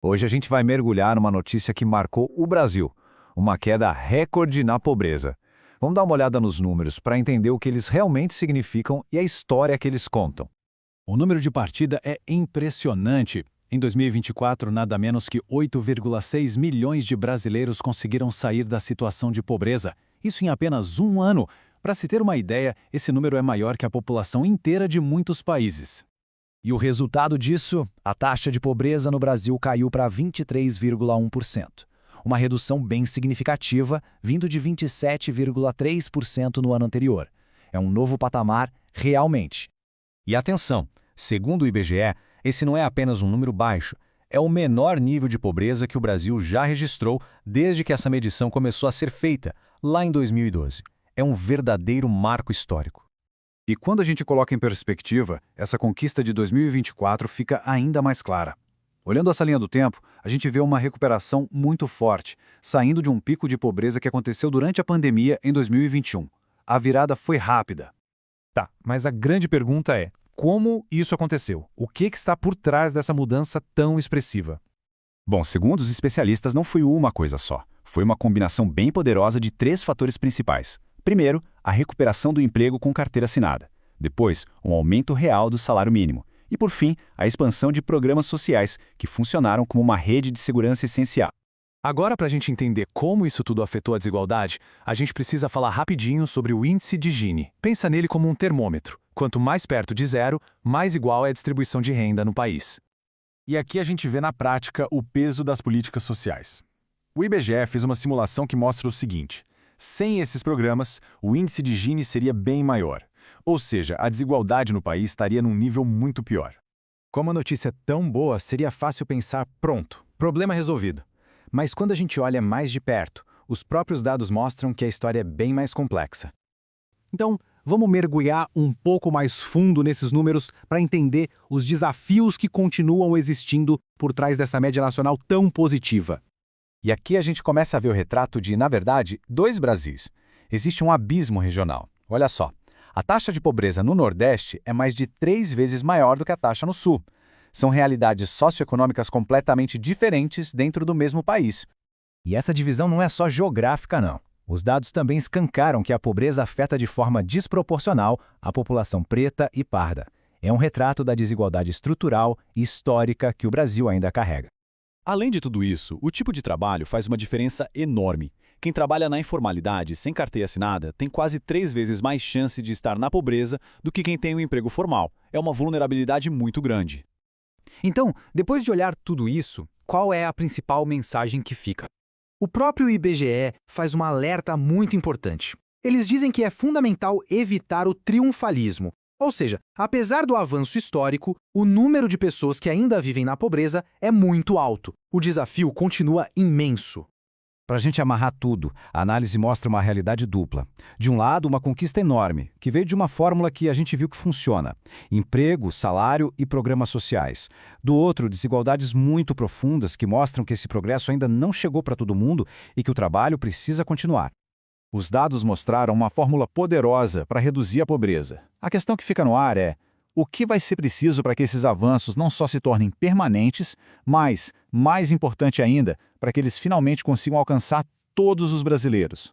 Hoje a gente vai mergulhar numa notícia que marcou o Brasil, uma queda recorde na pobreza. Vamos dar uma olhada nos números para entender o que eles realmente significam e a história que eles contam. O número de partida é impressionante. Em 2024, nada menos que 8,6 milhões de brasileiros conseguiram sair da situação de pobreza. Isso em apenas um ano. Para se ter uma ideia, esse número é maior que a população inteira de muitos países. E o resultado disso? A taxa de pobreza no Brasil caiu para 23,1%. Uma redução bem significativa, vindo de 27,3% no ano anterior. É um novo patamar realmente. E atenção, segundo o IBGE, esse não é apenas um número baixo, é o menor nível de pobreza que o Brasil já registrou desde que essa medição começou a ser feita, lá em 2012. É um verdadeiro marco histórico. E quando a gente coloca em perspectiva, essa conquista de 2024 fica ainda mais clara. Olhando essa linha do tempo, a gente vê uma recuperação muito forte, saindo de um pico de pobreza que aconteceu durante a pandemia em 2021. A virada foi rápida. Tá, mas a grande pergunta é, como isso aconteceu? O que está por trás dessa mudança tão expressiva? Bom, segundo os especialistas, não foi uma coisa só. Foi uma combinação bem poderosa de três fatores principais. Primeiro, a recuperação do emprego com carteira assinada. Depois, um aumento real do salário mínimo. E, por fim, a expansão de programas sociais, que funcionaram como uma rede de segurança essencial. Agora, para a gente entender como isso tudo afetou a desigualdade, a gente precisa falar rapidinho sobre o índice de Gini. Pensa nele como um termômetro. Quanto mais perto de zero, mais igual é a distribuição de renda no país. E aqui a gente vê na prática o peso das políticas sociais. O IBGE fez uma simulação que mostra o seguinte: sem esses programas, o índice de Gini seria bem maior. Ou seja, a desigualdade no país estaria num nível muito pior. Como a notícia é tão boa, seria fácil pensar, pronto, problema resolvido. Mas quando a gente olha mais de perto, os próprios dados mostram que a história é bem mais complexa. Então, vamos mergulhar um pouco mais fundo nesses números para entender os desafios que continuam existindo por trás dessa média nacional tão positiva. E aqui a gente começa a ver o retrato de, na verdade, dois Brasis. Existe um abismo regional. Olha só, a taxa de pobreza no Nordeste é mais de 3 vezes maior do que a taxa no Sul. São realidades socioeconômicas completamente diferentes dentro do mesmo país. E essa divisão não é só geográfica, não. Os dados também escancaram que a pobreza afeta de forma desproporcional a população preta e parda. É um retrato da desigualdade estrutural e histórica que o Brasil ainda carrega. Além de tudo isso, o tipo de trabalho faz uma diferença enorme. Quem trabalha na informalidade, sem carteira assinada, tem quase 3 vezes mais chance de estar na pobreza do que quem tem um emprego formal. É uma vulnerabilidade muito grande. Então, depois de olhar tudo isso, qual é a principal mensagem que fica? O próprio IBGE faz um alerta muito importante. Eles dizem que é fundamental evitar o triunfalismo, ou seja, apesar do avanço histórico, o número de pessoas que ainda vivem na pobreza é muito alto. O desafio continua imenso. Para a gente amarrar tudo, a análise mostra uma realidade dupla. De um lado, uma conquista enorme, que veio de uma fórmula que a gente viu que funciona: emprego, salário e programas sociais. Do outro, desigualdades muito profundas que mostram que esse progresso ainda não chegou para todo mundo e que o trabalho precisa continuar. Os dados mostraram uma fórmula poderosa para reduzir a pobreza. A questão que fica no ar é: o que vai ser preciso para que esses avanços não só se tornem permanentes, mas, mais importante ainda, para que eles finalmente consigam alcançar todos os brasileiros?